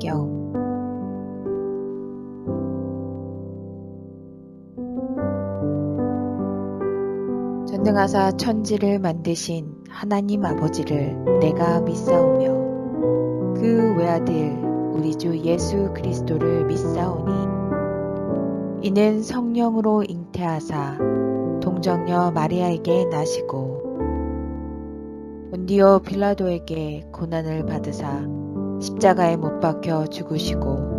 성경. 전능하사 천지를 만드신 하나님 아버지를 내가 믿사오며 그 외아들 우리 주 예수 그리스도를 믿사오니 이는 성령으로 잉태하사 동정녀 마리아에게 나시고 본디오 빌라도에게 고난을 받으사 십자가에 못 박혀 죽으시고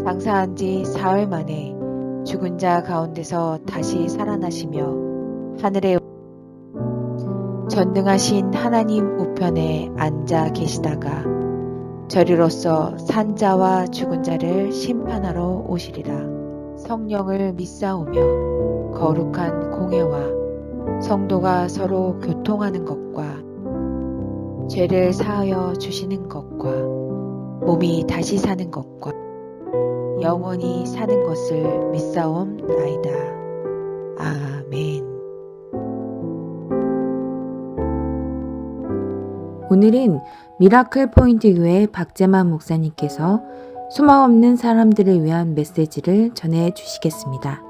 장사한 지 사흘 만에 죽은 자 가운데서 다시 살아나시며 하늘에 전능하신 하나님 우편에 앉아 계시다가 저리로서 산 자와 죽은 자를 심판하러 오시리라. 성령을 믿사오며 거룩한 공회와 성도가 서로 교통하는 것과 죄를 사하여 주시는 것과 몸이 다시 사는 것과 영원히 사는 것을 믿사옵나이다. 아멘. 오늘은 미라클 포인트 교회 박재만 목사님께서 소망 없는 사람들을 위한 메시지를 전해 주시겠습니다.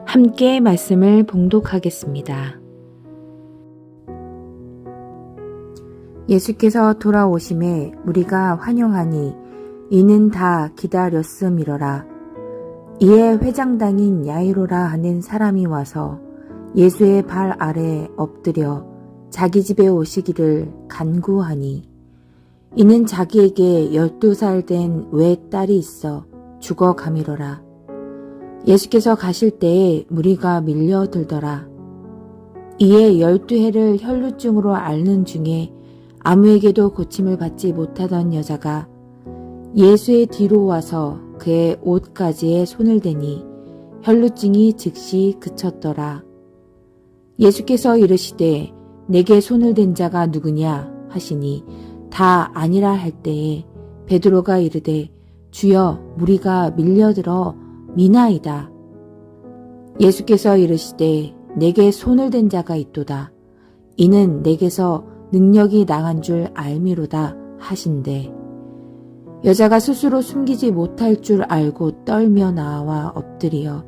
함께 말씀을 봉독하겠습니다. 예수께서 돌아오심에 우리가 환영하니 이는 다 기다렸음이러라. 이에 회장당인 야이로라 하는 사람이 와서 예수의 발 아래 엎드려 자기 집에 오시기를 간구하니 이는 자기에게 12살 된 외딸이 있어 죽어가미러라. 예수께서 가실 때에 무리가 밀려들더라. 이에 12해를 혈루증으로 앓는 중에 아무에게도 고침을 받지 못하던 여자가 예수의 뒤로 와서 그의 옷가지에 손을 대니 혈루증이 즉시 그쳤더라. 예수께서 이르시되 내게 손을 댄 자가 누구냐 하시니 다 아니라 할 때에 베드로가 이르되 주여 무리가 밀려들어 미나이다. 예수께서 이르시되 내게 손을 댄 자가 있도다. 이는 내게서 능력이 나간 줄 알미로다 하신대. 여자가 스스로 숨기지 못할 줄 알고 떨며 나와 엎드려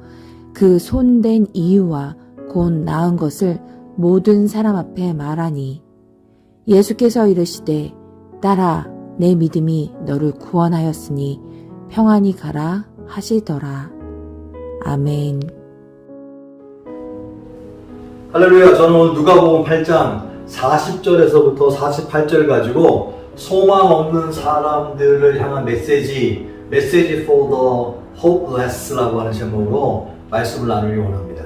그 손댄 이유와 곧 나은 것을 모든 사람 앞에 말하니 예수께서 이르시되 딸아 내 믿음이 너를 구원하였으니 평안히 가라 하시더라. 아멘. 할렐루야. 저는 오늘 누가복음 8장 40절에서부터 48절 가지고 소망 없는 사람들을 향한 메시지 for the hopeless라고 하는 제목으로 말씀을 나누기 원합니다.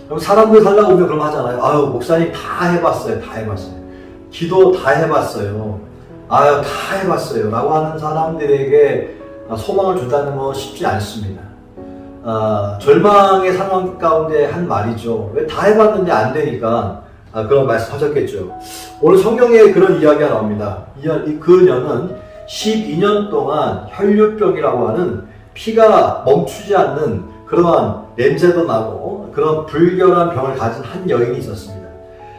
그럼 사람들 살다 보면 그런 거 하잖아요. 아유 목사님 다 해봤어요. 기도 다 해봤어요. 아유 다 해봤어요 라고 하는 사람들에게 소망을 준다는 건 쉽지 않습니다. 절망의 상황 가운데 한 말이죠. 왜 다 해봤는데 안 되니까 그런 말씀 하셨겠죠. 오늘 성경에 그런 이야기가 나옵니다. 그녀는 12년 동안 혈류병이라고 하는 피가 멈추지 않는 그러한 냄새도 나고 그런 불결한 병을 가진 한 여인이 있었습니다.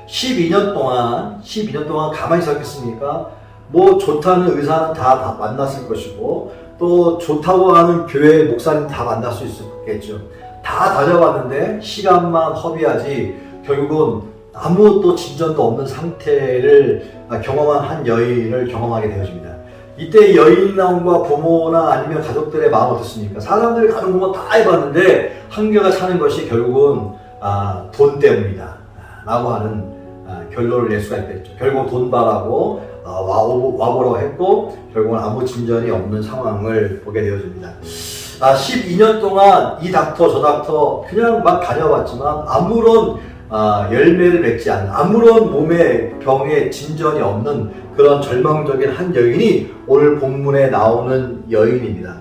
12년 동안 가만히 있었겠습니까? 뭐 좋다는 의사는 다 만났을 것이고 또 좋다고 하는 교회 목사님 다 만날 수 있었겠죠. 다 다녀봤는데 시간만 허비하지 결국은 아무것도 진전도 없는 상태를 경험한 한 여인을 경험하게 되어집니다. 이때 여인과 부모나 아니면 가족들의 마음은 어떻습니까? 사람들이 가는 곳만 다 해봤는데 한계가 차는 것이 결국은 돈 때문이다 라고 하는 결론을 낼 수가 있겠죠. 결국 돈 바라고 와보라고 했고 결국은 아무 진전이 없는 상황을 보게 되어집니다. 12년 동안 이 닥터 저 닥터 그냥 막 다녀봤지만 아무런 열매를 맺지 않는 아무런 몸의 병에 진전이 없는 그런 절망적인 한 여인이 오늘 본문에 나오는 여인입니다.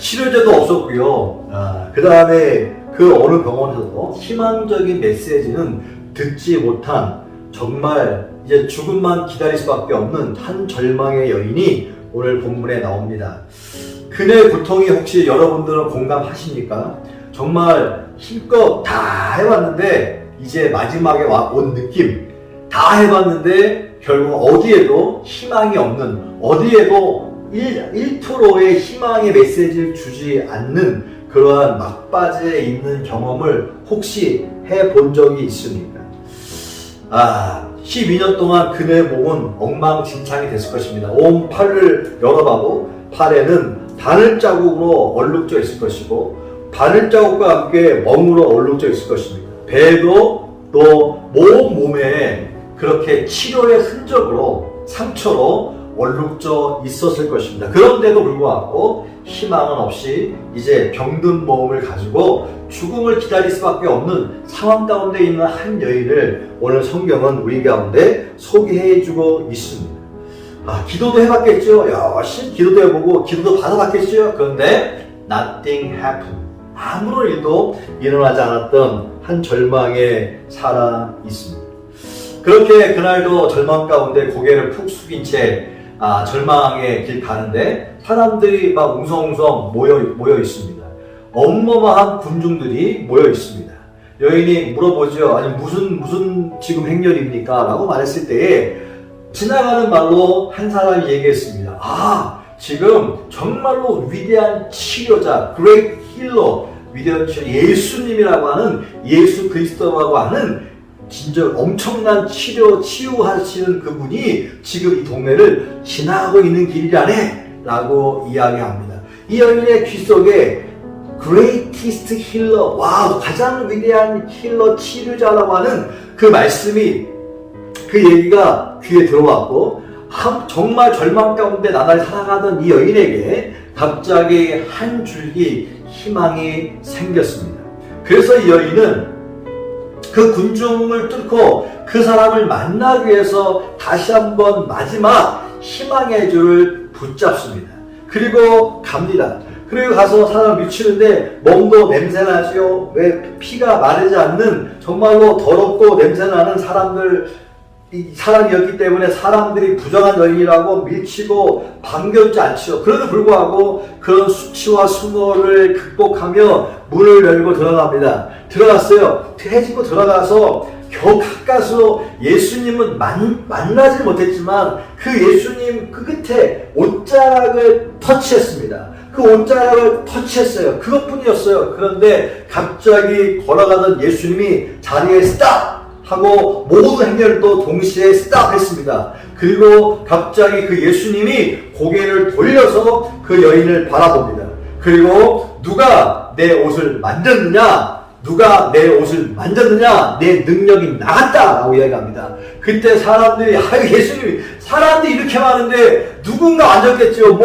치료제도 없었고요. 그 다음에 그 어느 병원에서도 희망적인 메시지는 듣지 못한 정말 이제 죽음만 기다릴 수밖에 없는 한 절망의 여인이 오늘 본문에 나옵니다. 그녀의 고통이 혹시 여러분들은 공감하십니까? 정말 힘껏 다 해봤는데 이제 마지막에 온 느낌, 다 다 해봤는데 결국 어디에도 희망이 없는, 어디에도 1%의 희망의 메시지를 주지 않는 그러한 막바지에 있는 경험을 혹시 해본 적이 있습니까? 12년 동안 그녀의 몸은 엉망진창이 됐을 것입니다. 온 팔을 열어봐도 팔에는 바늘 자국으로 얼룩져 있을 것이고 바늘 자국과 함께 멍으로 얼룩져 있을 것입니다. 배도 또 몸에 그렇게 치료의 흔적으로 상처로 얼룩져 있었을 것입니다. 그런데도 불구하고 희망은 없이 이제 병든 몸을 가지고 죽음을 기다릴 수밖에 없는 상황 가운데 있는 한 여인을 오늘 성경은 우리 가운데 소개해주고 있습니다. 기도도 해봤겠죠. 열심히 기도도 해보고 기도도 받아봤겠죠. 그런데 nothing happened. 아무런 일도 일어나지 않았던 한 절망에 살아 있습니다. 그렇게 그날도 절망 가운데 고개를 푹 숙인 채 절망의 길 가는데 사람들이 막 웅성웅성 모여 있습니다. 어마어마한 군중들이 모여 있습니다. 여인이 물어보죠. 아니 무슨 지금 행렬입니까? 라고 말했을 때에 지나가는 말로 한 사람이 얘기했습니다. 지금 정말로 위대한 치료자, Great Healer, 위대한 치료, 예수님이라고 하는 예수 그리스도라고 하는 진짜 엄청난 치유하시는 그분이 지금 이 동네를 지나가고 있는 길이라네 라고 이야기합니다. 이 여인의 귀 속에 Greatest Healer, 가장 위대한 힐러, 치료자라고 하는 그 말씀이, 그 얘기가 귀에 들어왔고 정말 절망 가운데 나날이 살아가던 이 여인에게 갑자기 한 줄기 희망이 생겼습니다. 그래서 이 여인은 그 군중을 뚫고 그 사람을 만나기 위해서 다시 한번 마지막 희망의 줄을 붙잡습니다. 그리고 갑니다. 그리고 가서 사람을 미치는데 몸도 냄새나지요. 왜 피가 마르지 않는 정말로 더럽고 냄새나는 사람이었기 때문에 사람들이 부정한 여인이라고 밀치고 반겨주지 않죠. 그래도 불구하고 그런 수치와 수모를 극복하며 문을 열고 들어갑니다. 들어갔어요. 해지고 들어가서 겨우 가까스로 예수님은 만나지 못했지만 그 예수님 그 끝에 옷자락을 터치했습니다. 그 옷자락을 터치했어요. 그것뿐이었어요. 그런데 갑자기 걸어가던 예수님이 자리에 스탑! 하고 모든 행렬도 동시에 스탑했습니다. 그리고 갑자기 그 예수님이 고개를 돌려서 그 여인을 바라봅니다. 그리고 누가 내 옷을 만졌느냐? 누가 내 옷을 만졌느냐? 내 능력이 나갔다! 라고 이야기합니다. 그때 사람들이 예수님이 사람들이 이렇게 많은데 누군가 만졌겠죠.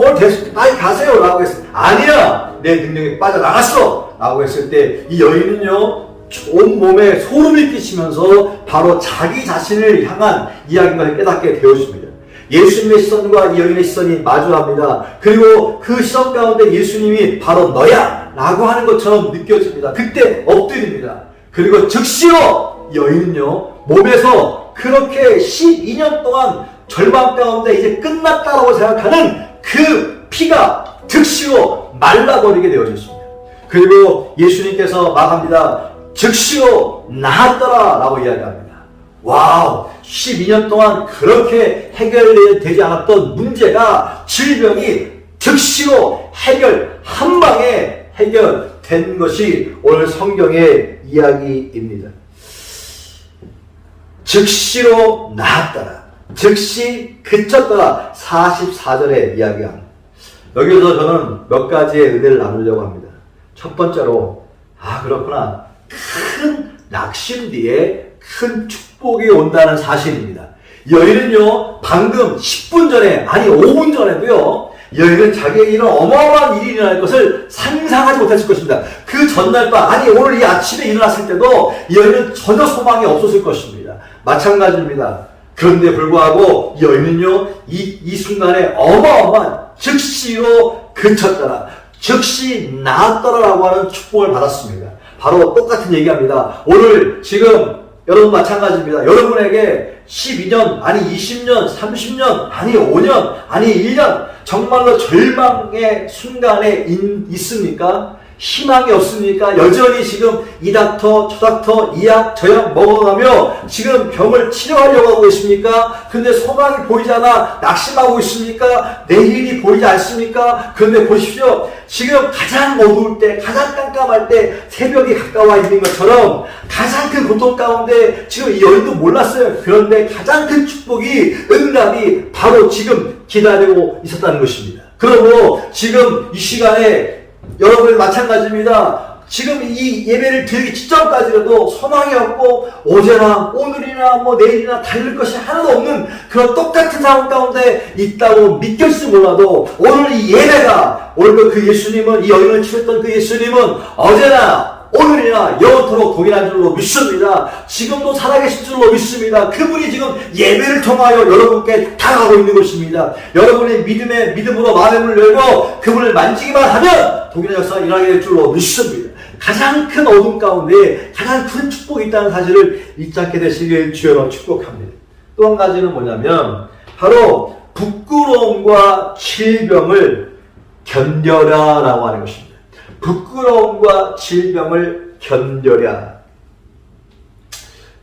빨리 가세요! 라고 했어요. 아니야! 내 능력이 빠져나갔어! 라고 했을 때 이 여인은요 온몸에 소름이 끼치면서 바로 자기 자신을 향한 이야기를 깨닫게 되었습니다. 예수님의 시선과 이 여인의 시선이 마주합니다. 그리고 그 시선 가운데 예수님이 바로 너야! 라고 하는 것처럼 느껴집니다. 그때 엎드립니다. 그리고 즉시로 여인은요 몸에서 그렇게 12년 동안 절망 가운데 이제 끝났다고 생각하는 그 피가 즉시로 말라버리게 되어졌습니다. 그리고 예수님께서 말합니다. 즉시로 나았더라 라고 이야기합니다. 와우, 12년 동안 그렇게 해결되지 않았던 문제가, 질병이 즉시로 한 방에 해결된 것이 오늘 성경의 이야기입니다. 즉시로 나았더라, 즉시 그쳤더라, 44절에 이야기합니다. 여기서 저는 몇 가지의 은혜를 나누려고 합니다. 첫 번째로, 그렇구나, 큰 낙심 뒤에 큰 축복이 온다는 사실입니다. 여인은요 방금 10분 전에, 아니 5분 전에도요 여인은 자기에게 이런 어마어마한 일이 일어날 것을 상상하지 못했을 것입니다. 그 전날 밤, 아니 오늘 이 아침에 일어났을 때도 여인은 전혀 소망이 없었을 것입니다. 마찬가지입니다. 그런데 불구하고 여인은요 이 순간에 어마어마한 즉시로 그쳤더라, 즉시 나았더라라고 하는 축복을 받았습니다. 바로 똑같은 얘기합니다. 오늘 지금 여러분 마찬가지입니다. 여러분에게 12년, 아니 20년, 30년, 아니 5년, 아니 1년 정말로 절망의 순간에 있습니까? 희망이 없습니까? 여전히 지금 이 닥터, 저 닥터, 이 약, 저 약 먹어가며 지금 병을 치료하려고 하고 있습니까? 근데 소망이 보이지 않아 낙심하고 있습니까? 내일이 보이지 않습니까? 그런데 보십시오. 지금 가장 어두울 때, 가장 깜깜할 때 새벽이 가까워 있는 것처럼 가장 큰 고통 가운데 지금 이 여인도 몰랐어요. 그런데 가장 큰 축복이, 응답이 바로 지금 기다리고 있었다는 것입니다. 그리고 지금 이 시간에 여러분 마찬가지입니다. 지금 이 예배를 드리기 직전까지라도 소망이 없고 어제나 오늘이나 내일이나 달릴 것이 하나도 없는 그런 똑같은 상황 가운데 있다고 믿겼을지 몰라도 오늘 이 예배가, 오늘 그 예수님은, 이 여인을 치렀던 그 예수님은 어제나 오늘이나 영원토록 동일한 줄로 믿습니다. 지금도 살아계신 줄로 믿습니다. 그분이 지금 예배를 통하여 여러분께 다가가고 있는 것입니다. 여러분의 믿음으로 마음의 문을 열고 그분을 만지기만 하면 동일한 역사가 일어나게 될 줄로 믿습니다. 가장 큰 어둠 가운데 가장 큰 축복이 있다는 사실을 잊지 않게 되시길 주여로 축복합니다. 또 한 가지는 뭐냐면 바로 부끄러움과 질병을 견뎌라 라고 하는 것입니다. 부끄러움과 질병을 견뎌라.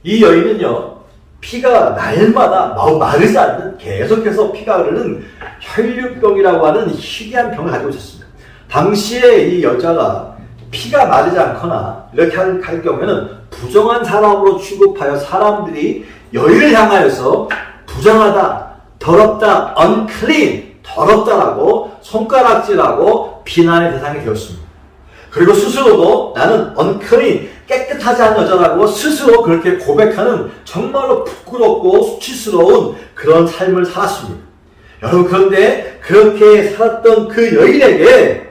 이 여인은요, 피가 날마다 마르지 않는, 계속해서 피가 흐르는 혈류병이라고 하는 희귀한 병을 가지고 있었습니다. 당시에 이 여자가 피가 마르지 않거나 이렇게 할 경우에는 부정한 사람으로 취급하여 사람들이 여인을 향하여서 부정하다, 더럽다, unclean, 더럽다라고 손가락질하고 비난의 대상이 되었습니다. 그리고 스스로도 나는 unclean, 깨끗하지 않은 여자라고 스스로 그렇게 고백하는 정말로 부끄럽고 수치스러운 그런 삶을 살았습니다. 여러분, 그런데 그렇게 살았던 그 여인에게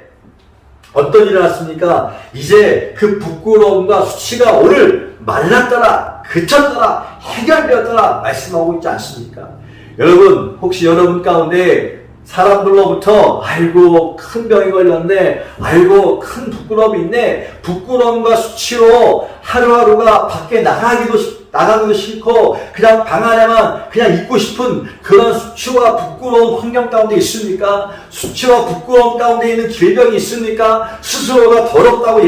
어떤 일이 났습니까? 이제 그 부끄러움과 수치가 오늘 말랐더라, 그쳤더라, 해결되었더라 말씀하고 있지 않습니까? 여러분, 혹시 여러분 가운데 사람들로부터 아이고 큰 병이 걸렸네, 아이고 큰 부끄러움이 있네, 부끄러움과 수치로 하루하루가 밖에 나가기도 싫고 그냥 방 안에만 그냥 있고 싶은 그런 수치와 부끄러운 환경 가운데 있습니까? 수치와 부끄러움 가운데 있는 질병이 있습니까? 스스로가 더럽다고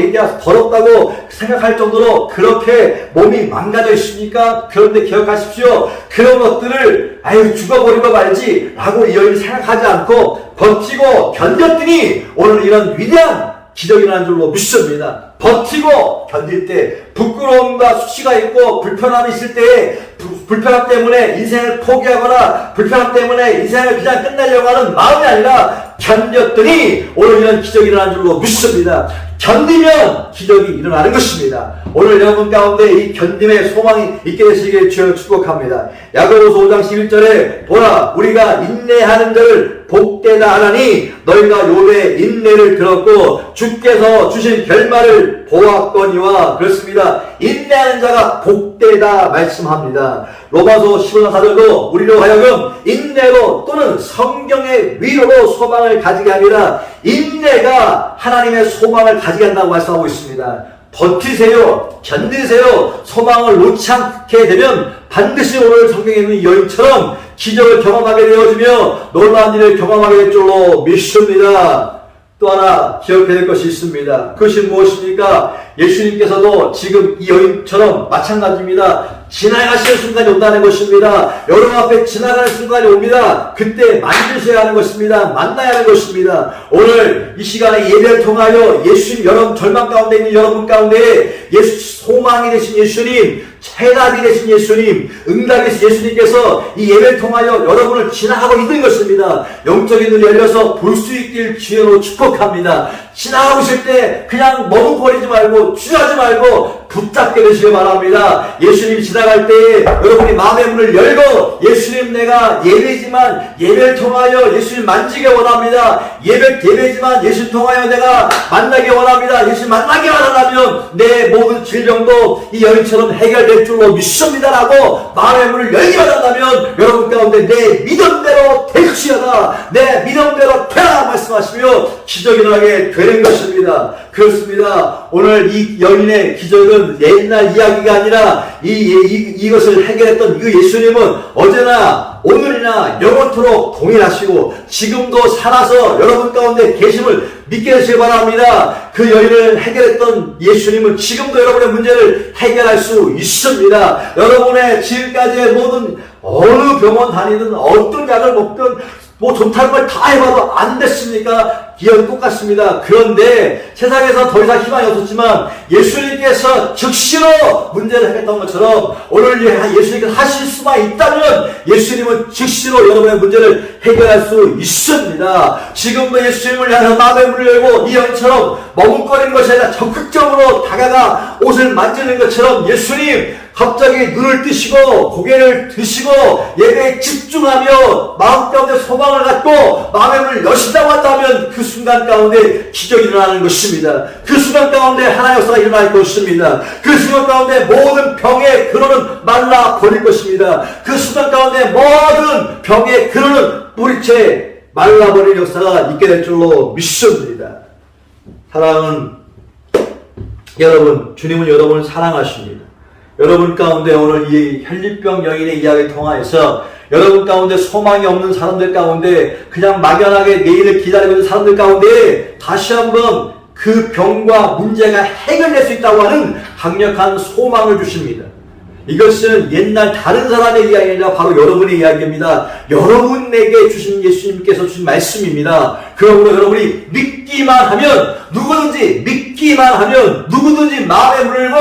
생각할 정도로 그렇게 몸이 망가져 있습니까? 그런데 기억하십시오. 그런 것들을 아유 죽어버리고 말지 라고 이 여인이 생각하지 않고 버티고 견뎠더니 오늘 이런 위대한 기적이 나는 줄로 믿습니다. 버티고 견딜 때 부끄러움과 수치가 있고 불편함이 있을 때에 불편함 때문에 인생을 포기하거나 불편함 때문에 인생을 그냥 끝내려고 하는 마음이 아니라 견뎠더니 오늘 이런 기적이 일어나는 줄로 믿습니다. 견디면 기적이 일어나는 것입니다. 오늘 여러분 가운데 이 견딤의 소망이 있게 되시길 주여 축복합니다. 야고보서 5장 11절에 보라 우리가 인내하는 자를 복되다 하나니 너희가 욥의 인내를 들었고 주께서 주신 결말을 보았거니와. 그렇습니다. 인내하는 자가 복되다 말씀합니다. 로마서 15장 4절도 우리로 하여금 인내로 또는 성경의 위로로 소망을 가지게 합니다. 인내가 하나님의 소망을 가지게 한다고 말씀하고 있습니다. 버티세요. 견디세요. 소망을 놓지 않게 되면 반드시 오늘 성경에 있는 여인처럼 기적을 경험하게 되어지며 놀라운 일을 경험하게 될 줄로 믿습니다. 또 하나 기억해야 될 것이 있습니다. 그것이 무엇입니까? 예수님께서도 지금 이 여인처럼 마찬가지입니다. 지나가시는 순간이 온다는 것입니다. 여러분 앞에 지나가는 순간이 옵니다. 그때 만드셔야 하는 것입니다. 만나야 하는 것입니다. 오늘 이 시간에 예배를 통하여 예수님, 여러분 절망 가운데 있는 여러분 가운데 소망이 되신 예수님, 해답이 되신 예수님, 응답이 되신 예수님께서 이 예배를 통하여 여러분을 지나가고 있는 것입니다. 영적인 눈이 열려서 볼 수 있길 주여로 축복합니다. 지나가고 있을 때 그냥 머뭇거리지 말고 취하지 말고 붙잡게 되시길 바랍니다. 예수님 지나갈 때 여러분이 마음의 문을 열고 예수님 내가 예배지만 예배를 통하여 예수님 만지게 원합니다. 예배지만 예수님 통하여 내가 만나게 원합니다. 예수님 만나게 원한다면 내 모든 질병도 이 여인처럼 해결될 줄로 믿습니다라고 마음의 문을 열기만 한다면 여러분 가운데 내 믿음대로 될지어다, 내 믿음대로 되라 말씀하시며 기적이 일어나게 되는 것입니다. 그렇습니다. 오늘 이 여인의 기적은 옛날 이야기가 아니라 이것을 해결했던 그 예수님은 어제나 오늘이나 영원토록 동일하시고 지금도 살아서 여러분 가운데 계심을 믿게 되시기 바랍니다. 그 여인을 해결했던 예수님은 지금도 여러분의 문제를 해결할 수 있습니다. 여러분의 지금까지의 모든 어느 병원 다니든 어떤 약을 먹든 뭐 좋다는 걸 다 해봐도 안 됐습니까? 기억이 똑같습니다. 그런데 세상에서 더 이상 희망이 없었지만 예수님께서 즉시로 문제를 해결했던 것처럼 오늘 예수님께서 하실 수만 있다면 예수님은 즉시로 여러분의 문제를 해결할 수 있습니다. 지금도 예수님을 향해서 마음의 문을 열고 이 여인처럼 머뭇거리는 것이 아니라 적극적으로 다가가 옷을 만지는 것처럼 예수님 갑자기 눈을 뜨시고 고개를 드시고 예배에 집중하며 마음 가운데 소망을 갖고 마음의 문을 여신다고 한다면 그 순간 가운데 기적이 일어나는 것입니다. 그 순간 가운데 하나의 역사가 일어날 것입니다. 그 순간 가운데 모든 병의 근원은 말라버릴 것입니다. 그 순간 가운데 모든 병의 근원은 뿌리채 말라버릴 역사가 있게 될 줄로 믿습니다. 사랑하는 여러분, 주님은 여러분을 사랑하십니다. 여러분 가운데 오늘 이 혈류병 여인의 이야기를 통하여서 여러분 가운데 소망이 없는 사람들 가운데 그냥 막연하게 내일을 기다리고 있는 사람들 가운데 다시 한번 그 병과 문제가 해결될 수 있다고 하는 강력한 소망을 주십니다. 이것은 옛날 다른 사람의 이야기가 아니라 바로 여러분의 이야기입니다. 여러분에게 주신 예수님께서 주신 말씀입니다. 그러므로 여러분이 믿기만 하면 믿기만 하면 누구든지 마음의 문을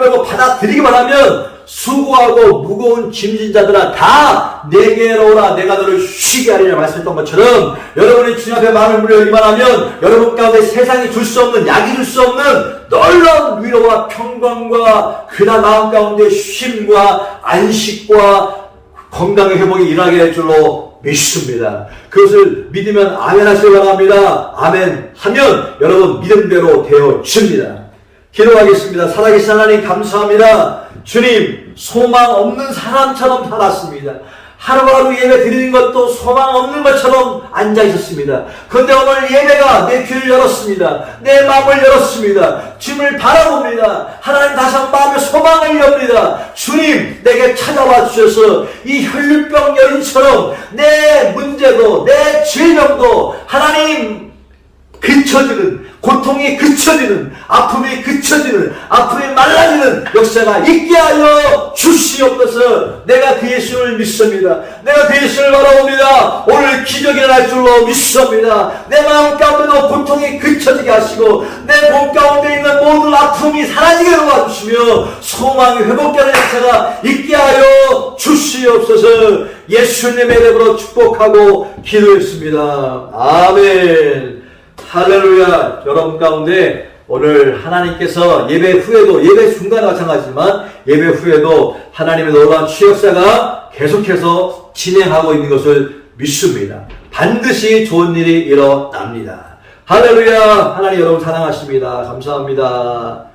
열고 받아들이기만 하면 수고하고 무거운 짐진 자들아 다 내게로 오라 내가 너를 쉬게 하리라 말씀했던 것처럼 여러분이 주님 앞에 마음을 문을 열기만 하면 여러분 가운데 세상이 줄 수 없는 약이 줄 수 없는 놀라운 위로와 평강과 그나 마음 가운데 쉼과 안식과 건강의 회복이 일어나게 될 줄로 믿습니다. 그것을 믿으면 아멘 하시기 바랍니다. 아멘 하면 여러분 믿음대로 되어집니다. 기도하겠습니다. 살아계신 하나님 감사합니다. 주님, 소망 없는 사람처럼 살았습니다. 하루하루 예배 드리는 것도 소망 없는 것처럼 앉아 있었습니다. 그런데 오늘 예배가 내 귀를 열었습니다. 내 마음을 열었습니다. 주님을 바라봅니다. 하나님 다시 한번 마음의 소망을 엽니다. 주님, 내게 찾아와 주셔서 이 혈류병 여인처럼 내 문제도 내 질병도 하나님 그쳐지는, 고통이 그쳐지는, 아픔이 그쳐지는, 아픔이 말라지는 역사가 있게 하여 주시옵소서. 내가 그 예수를 믿습니다. 내가 그 예수를 바라봅니다. 오늘 기적이 일어날 줄로 믿습니다. 내 마음 가운데도 고통이 그쳐지게 하시고 내 몸 가운데 있는 모든 아픔이 사라지게 도와주시며 소망이 회복되는 역사가 있게 하여 주시옵소서. 예수님의 이름으로 축복하고 기도했습니다. 아멘. 할렐루야. 여러분 가운데 오늘 하나님께서 예배 후에도, 예배 중간에 마찬가지지만 예배 후에도 하나님의 놀라운 치유역사가 계속해서 진행하고 있는 것을 믿습니다. 반드시 좋은 일이 일어납니다. 할렐루야. 하나님 여러분 사랑하십니다. 감사합니다.